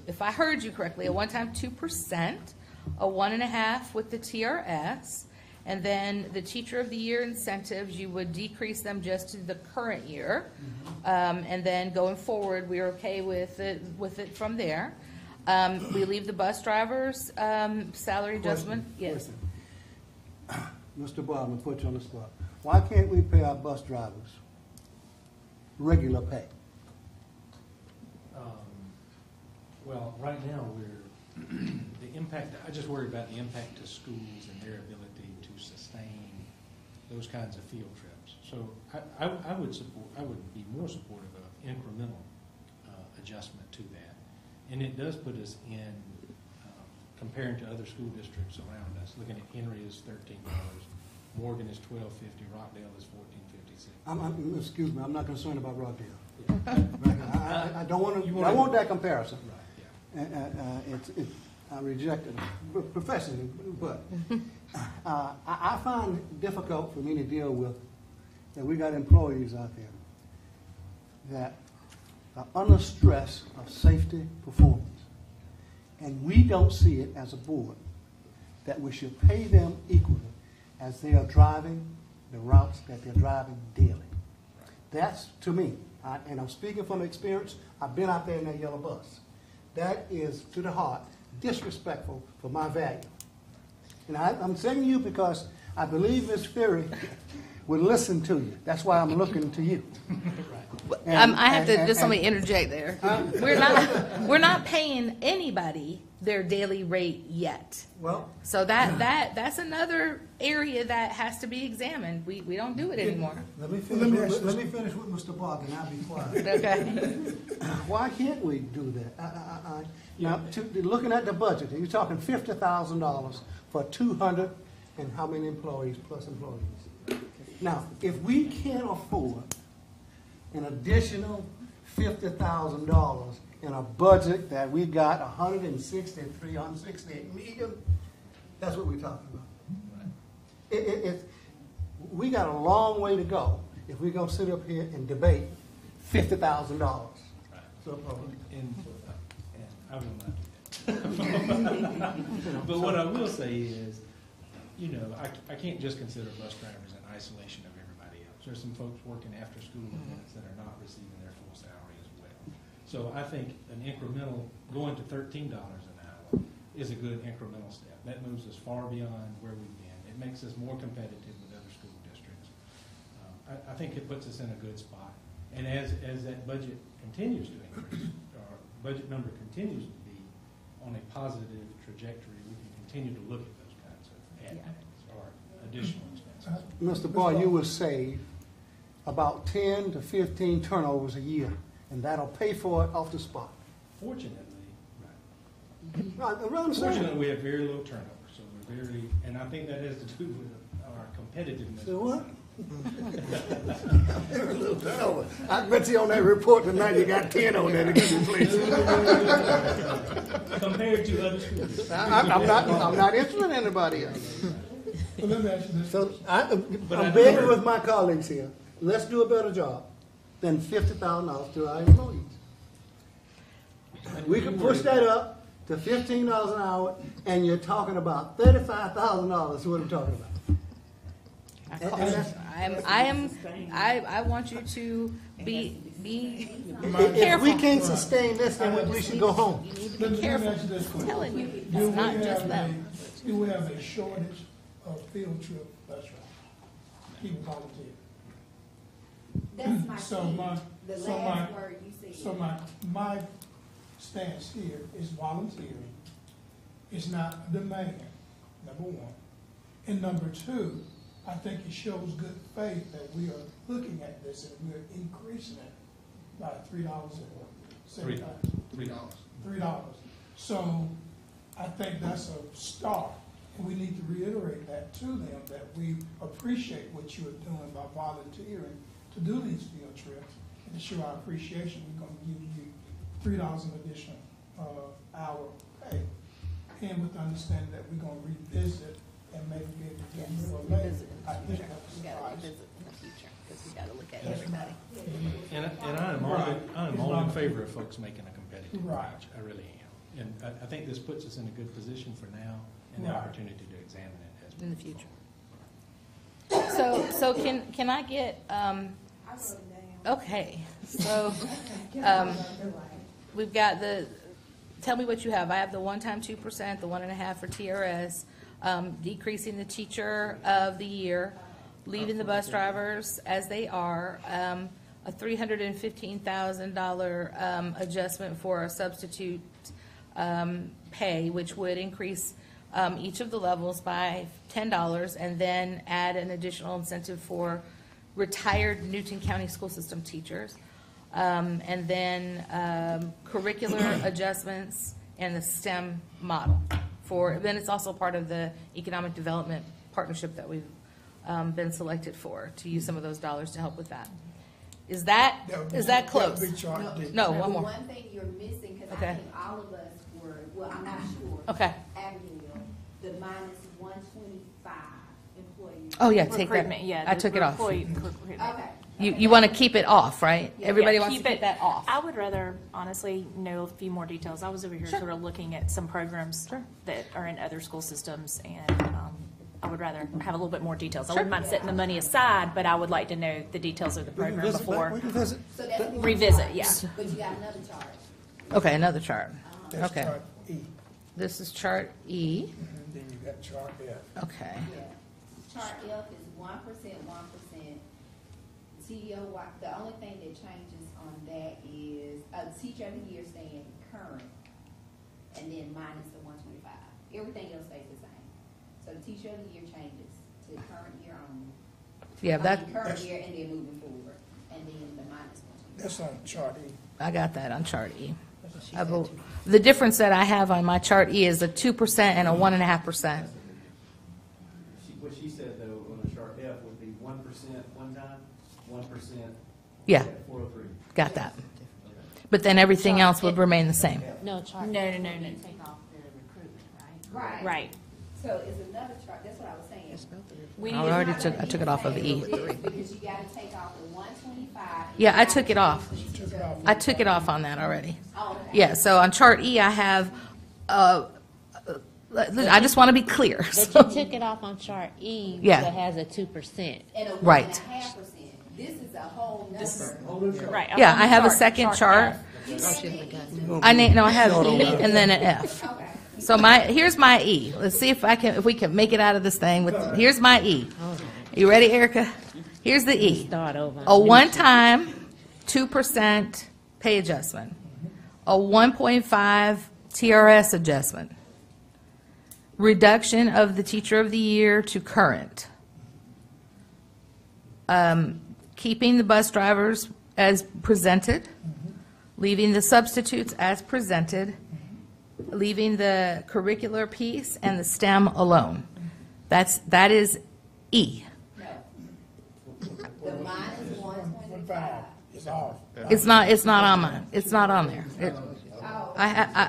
if I heard you correctly, a one-time 2%, a 1.5 with the TRS, and then the Teacher of the Year incentives, you would decrease them just to the current year. And then going forward, we're okay with it from there. We leave the bus drivers' salary adjustment. Yes. Mr. Bob, I'm going to put you on the spot. Why can't we pay our bus drivers regular pay? Well, right now, the impact, I just worry about the impact to schools and their ability to sustain those kinds of field trips. So I would be more supportive of incremental adjustment to that. And it does put us in, comparing to other school districts around us, looking at Henry is $13, Morgan is $12.50, Rockdale is $14.56. Excuse me, I'm not concerned about Rockdale. I don't want to. I want that comparison. Right. I reject it professionally, but I find it difficult for me to deal with that we got employees out there that are under stress of safety performance, and we don't see it as a board that we should pay them equally as they are driving the routes that they're driving daily. That's, to me, and I'm speaking from experience, I've been out there in that yellow bus. That is, to the heart, disrespectful for my value. And I'm saying you because I believe Ms. Ferry would listen to you. That's why I'm looking to you. I have to just let me interject there. We're not paying anybody their daily rate yet. Well, So that's another area that has to be examined. We don't do it anymore. let me finish with Mr. Barr, and I'll be quiet. Okay. Why can't we do that? Now, looking at the budget, you're talking $50,000 for 200 and how many employees plus employees? Now, if we can't afford an additional $50,000 in a budget that we got 168 million, that's what we're talking about. We got a long way to go if we're going to sit up here and debate $50,000. So, I will not do that. But what I will say is, I can't just consider bus drivers in isolation of everybody else. There's some folks working after school events that are not receiving their full salary as well. So I think an incremental, going to $13 an hour is a good incremental step. That moves us far beyond where we've been. It makes us more competitive with other school districts. I think it puts us in a good spot. And as that budget continues to increase, our budget number continues to be on a positive trajectory, we can continue to look at those kinds of add-backs or additional expenses. Mr. Barr, you will save about 10 to 15 turnovers a year, and that'll pay for it off the spot. Fortunately, Fortunately, we have very low turnover, so we're and I think that has to do with our competitiveness. So what? I bet you on that report tonight you got 10 on there to give you please. Compared to other schools. I'm not interested in anybody else. Well, let me ask you this. So I'm begging with my colleagues here. Let's do a better job than $50,000 to our employees. We can push that up to $15 an hour, and you're talking about $35,000 is what I'm talking about. I want you to be If careful. we can't sustain this, then we should go home. You need to be careful. I'm telling you, it's not just them. Do we have a shortage of field trip bus drivers? People volunteer. That's my So key. my, The so last my, word you said. so my stance here is volunteering. It's not a demand, number one. And number two, I think it shows good faith that we are looking at this and we're increasing it by $3.75. $3. So I think that's a start. And we need to reiterate that to them, that we appreciate what you are doing by volunteering to do these field trips. And to show our appreciation, we're going to give you $3 an additional hour pay. And with the understanding that we're going to revisit and maybe be able to get more later. I think that's We gotta wise. revisit in the future, because we gotta look at everybody. And I'm all in favor of folks making a competitive Right. wage. I really am. And I think this puts us in a good position for now and the Right. opportunity to examine it as we In the move future. So can I get, I wrote it down. okay, so, we've got tell me what you have. I have the one-time 2%, the 1.5% for TRS, decreasing the teacher of the year, leaving the bus drivers as they are, a $315,000 adjustment for a substitute pay, which would increase each of the levels by $10, and then add an additional incentive for retired Newton County School System teachers. And then curricular adjustments and the STEM model then it's also part of the economic development partnership that we've been selected for, to use some of those dollars to help with that. Is that close? No, one more. One thing you're missing, because Okay. I think all of us were, well, I'm not sure. Okay. Abigail, the minus 125 employees. Oh, yeah, take that. Recruitment, yeah. I the took it off. employee recruitment. Okay. You want to keep it off, right? Yeah. Everybody Yeah, wants to keep it- that off. I would rather honestly know a few more details. I was over here Sure. sort of looking at some programs Sure. that are in other school systems, and I would rather have a little bit more details. I Sure. wouldn't mind setting the money aside, but I would like to know the details of the program We before. can visit. So that's one Revisit, chart. yeah. But you got another chart. Okay, another chart. That's Okay. chart E. This is chart E. Then you got chart F. Okay. Yeah. Chart F is 1%, 1%. TDO, the only thing that changes on that is, teacher of the year staying current and then minus the 125. Everything else stays the same. So the teacher of the year changes to current year only. Yeah, Current year and then moving forward, and then the minus 125. That's on chart E. I got that on chart E. The difference that I have on my chart E is a 2% and a 1.5%. What she said, though, on the chart F would be 1% one time, 1% Yeah, at 403. got that. But then everything else would remain the same. No. Take off the recruitment, right? Right. So it's another chart, that's what I was saying. I already took it off of E. Because you gotta take off the 125. Yeah, I took it off. I took it off on that already. Oh, okay. Yeah, so on chart E, I have, I just want to be clear. But you took it off on chart E Yeah. that has a 2%. And a Right. 1.5%. This is a whole number. Right. Yeah, I have a second chart. I have E and then an F. Okay. So here's my E. Let's see if we can make it out of this thing. Here's my E. You ready, Erica? Here's the E. Start over. A one-time 2% pay adjustment. A 1.5 TRS adjustment. Reduction of the teacher of the year to current. Keeping the bus drivers as presented. Leaving the substitutes as presented. Leaving the curricular piece and the STEM alone. That is E. No. The minus 125. It's off. It's not on mine. It's not on there.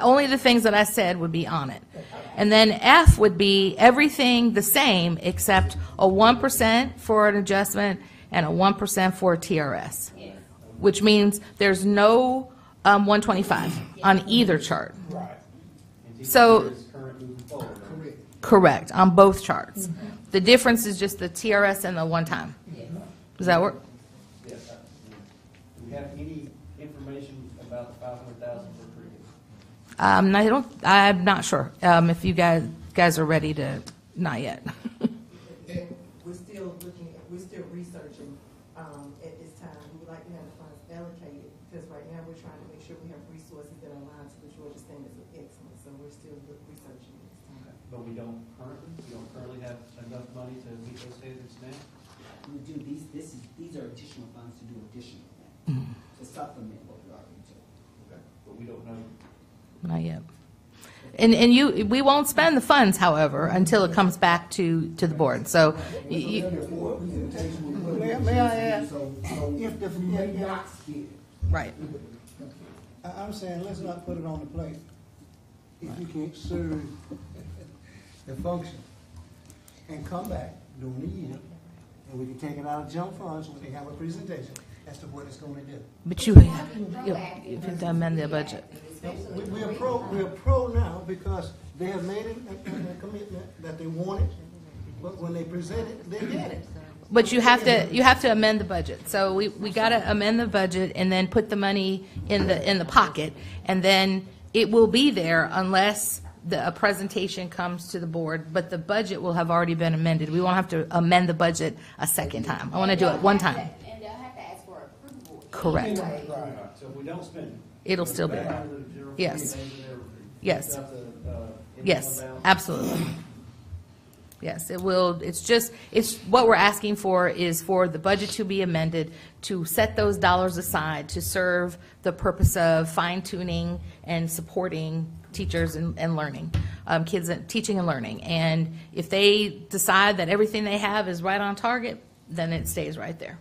Only the things that I said would be on it. And then F would be everything the same except a 1% for an adjustment and a 1% for a TRS, which means there's no 125 on either chart. Right. So, Current moving forward. correct, on both charts. The difference is just the TRS and the one time. Does that work? Yes. Do we have any information about the 500,000 for curriculum? I'm not sure if you guys are ready to, not yet. We're still researching at this time. We would like to have the funds allocated because right now we're trying to make sure we have resources that align to the Georgia Standards of Excellence. So we're still researching at this time. But we don't currently have enough money to meet those standards now? We do, these are additional funds to do additional things, to supplement what we already do. Okay. But we don't know. Not yet. And we won't spend the funds, however, until it comes back to the board. So, May I ask? So if the right. I'm saying, let's not put it on the plate if you can't serve the function and come back during the year, and we can take it out of jump funds when they have a presentation as to what it's going to do. But you have to amend the budget. We're pro now because they have made a commitment that they wanted, but when they present it, they get it. But you have to amend the budget. So we got to amend the budget and then put the money in the pocket, and then it will be there unless a presentation comes to the board. But the budget will have already been amended. We won't have to amend the budget a second time. I want to do it one time. And they'll have to ask for approval. Correct. So if we don't spend it. It'll still be back there. under the general fund Yes. things and everything. Yes. Without the, Yes, balance. absolutely. Yes, it will. It's what we're asking for is for the budget to be amended to set those dollars aside to serve the purpose of fine tuning and supporting teachers and learning, kids teaching and learning. And if they decide that everything they have is right on target, then it stays right there.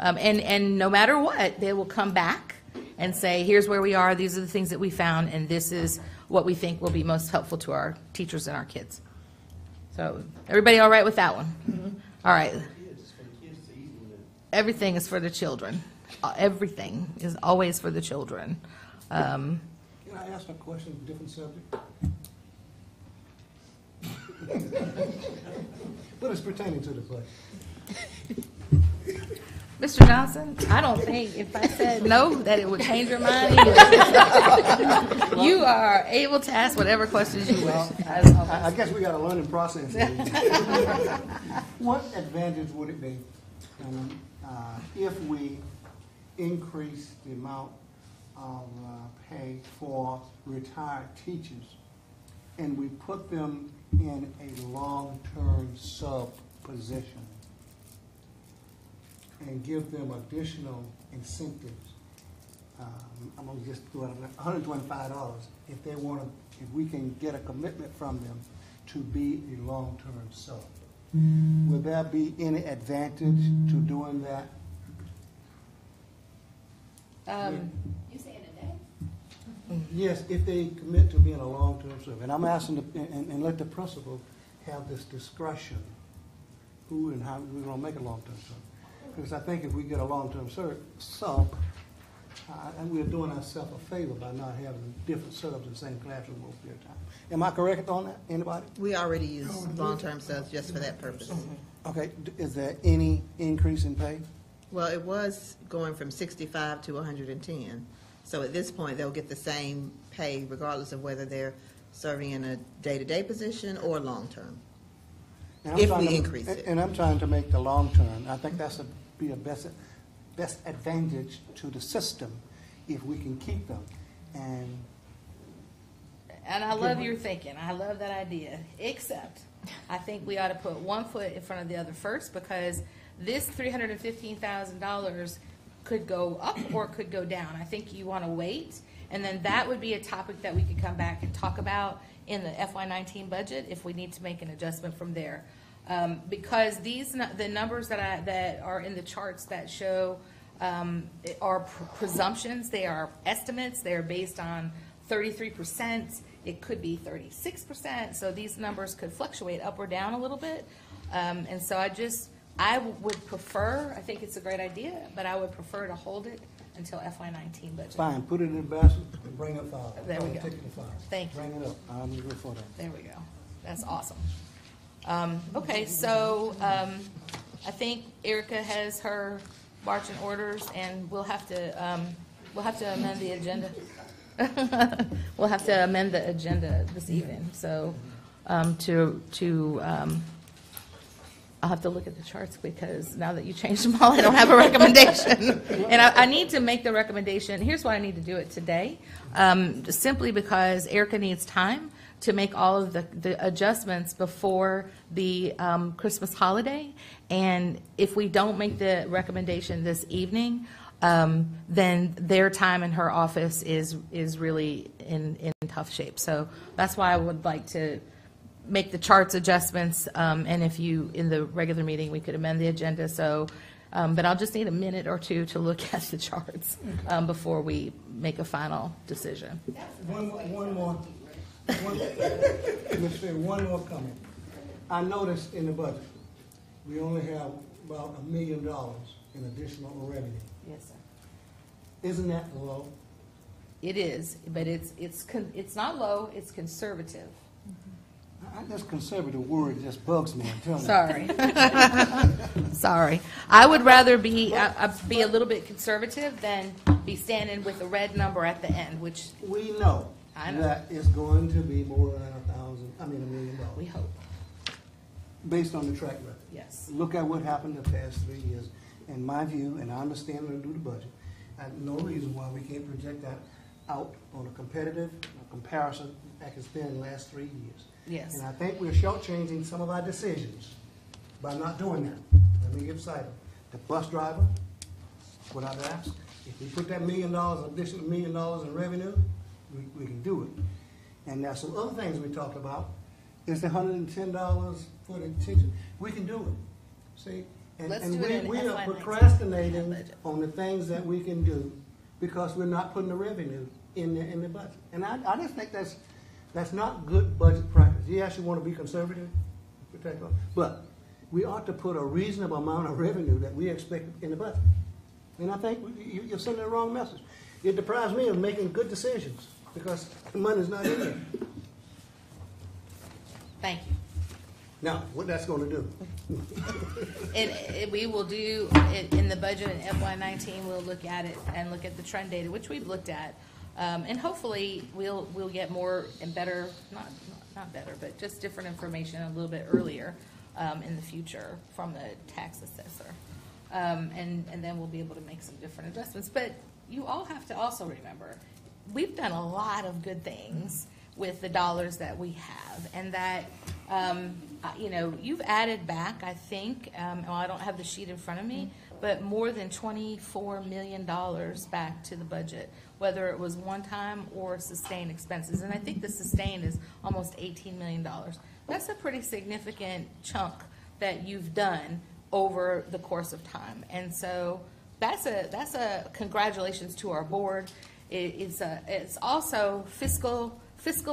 And no matter what, they will come back and say, here's where we are, these are the things that we found, and this is what we think will be most helpful to our teachers and our kids. So, everybody all right with that one? All right. Everything is for the children. Everything is always for the children. Can I ask a question, different subject? But it's pertaining to the budget. Mr. Johnson, I don't think if I said no that it would change your mind either. You are able to ask whatever questions you wish. I guess we got a learning process. What advantage would it be if we increase the amount of pay for retired teachers, and we put them in a long-term sub position and give them additional incentives. I'm gonna just do it, $125 if they want to, if we can get a commitment from them to be a long-term sub. Will there be any advantage to doing that? You saying a day? Yes, if they commit to being a long-term sub. And I'm asking, and let the principal have this discretion, who and how we're going to make a long-term sub. Because I think if we get a long-term sub, and we're doing ourselves a favor by not having different subs in the same classroom most of the time. Am I correct on that? Anybody? We already use long-term subs just for that purpose. Okay, is there any increase in pay? Well, it was going from 65 to 110. So at this point, they'll get the same pay regardless of whether they're serving in a day-to-day position or long-term. If we increase it. And I'm trying to make the long-term. I think that's be a best advantage to the system if we can keep them. And I love your thinking. I love that idea. Except, I think we ought to put one foot in front of the other first, because this $315,000 could go up or it could go down. I think you want to wait, and then that would be a topic that we could come back and talk about in the FY19 budget if we need to make an adjustment from there. Because the numbers that are in the charts that show are presumptions, they are estimates, they are based on 33%, it could be 36%, so these numbers could fluctuate up or down a little bit. And so I would prefer, I think it's a great idea, but I would prefer to hold it until FY19 budget. Fine, put it in the basket and bring it forward. There we go. Take it to file. Thank you. Bring it up. I'm good for that. There we go. That's awesome. Okay, so I think Erica has her marching orders, and we'll have to amend the agenda. We'll have to amend the agenda this evening. So I'll have to look at the charts, because now that you changed them all, I don't have a recommendation. And I need to make the recommendation. Here's why I need to do it today. Simply because Erica needs time to make all of the adjustments before the Christmas holiday. And if we don't make the recommendation this evening, then their time in her office is really in tough shape. So that's why I would like to make the charts adjustments, and if you, in the regular meeting, we could amend the agenda. So, but I'll just need a minute or two to look at the charts before we make a final decision. One more comment. I noticed in the budget, we only have about $1 million in additional revenue. Yes, sir. Isn't that low? It is, but it's not low. It's conservative. This conservative word just bugs me. Sorry. Sorry. I would rather be a little bit conservative than be standing with a red number at the end, which we know that it's going to be more than $1 million. We hope. Based on the track record. Yes. Look at what happened the past 3 years. In my view, and I understand when we do the budget, I have no reason why we can't project that out on a competitive comparison like it's been in the last 3 years. Yes. And I think we're shortchanging some of our decisions by not doing that. Let me give sight. The bus driver, without ask, if we put that $1 million, additional $1 million in revenue, we can do it. And there's some other things we talked about. Is the $110 for the teacher? We can do it. See? And we are procrastinating on the things that we can do because we're not putting the revenue in the budget. And I just think that's not good budget practice. Yes, you want to be conservative, but we ought to put a reasonable amount of revenue that we expect in the budget. And I think you're sending the wrong message. It deprives me of making good decisions because the money's not in there. Thank you. Now, what that's going to do? And we will do it in the budget in FY19. We'll look at it and look at the trend data, which we've looked at, and hopefully we'll get more and better, not better, but just different information a little bit earlier in the future from the tax assessor, and then we'll be able to make some different adjustments. But you all have to also remember, we've done a lot of good things with the dollars that we have, and that, you know, you've added back, I think, well, I don't have the sheet in front of me, but more than $24 million back to the budget, whether it was one-time or sustained expenses. And I think the sustained is almost $18 million. That's a pretty significant chunk that you've done over the course of time. And so that's a congratulations to our board. It's also fiscal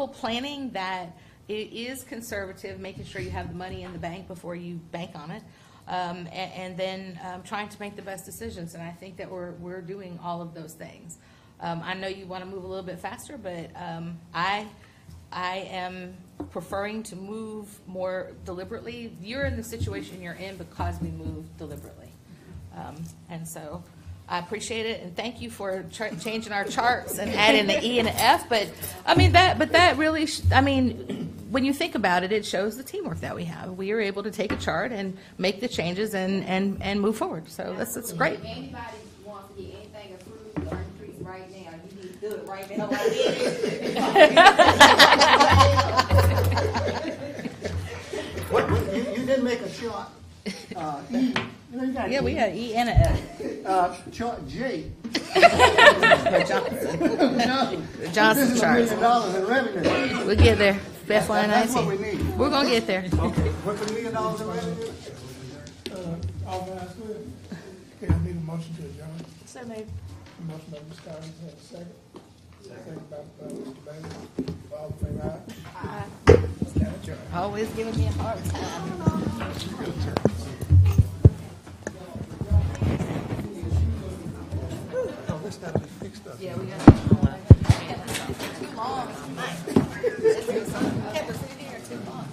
planning that it is conservative, making sure you have the money in the bank before you bank on it, and then trying to make the best decisions. And I think that we're doing all of those things. I know you want to move a little bit faster, but I am preferring to move more deliberately. You're in the situation you're in because we move deliberately, and so I appreciate it, and thank you for changing our charts and adding the E and the F. But I mean that really, when you think about it, it shows the teamwork that we have. We are able to take a chart and make the changes and move forward. So that's great. If anybody wants to get anything approved or increased right now, you need to do it right now. You didn't make a chart. E. Yeah, we got E and an F. Chart J. Johnson chart. $1 million in revenue. We'll get there. Best line That's what 19. we need. We're gonna get there. Okay, what's $1 million in revenue? All guys good? Okay, I need a motion to adjourn. So maybe. Motion by Ms. Collins, have a second. Second by Mr. Bailey. All in favor, aye? Stand adjourned. Always giving me a hard time. Oh, this got to be fixed up. Yeah, we got too long tonight. Kept us in here too long.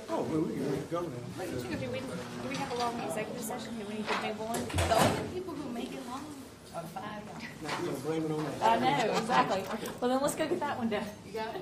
Oh, well, we can go now. Do we have a long executive session? Do we need to move on? The only people who make it long are the 5 guys. You're going to blame it on that. I know, exactly. Well, then let's go get that one done. You got it?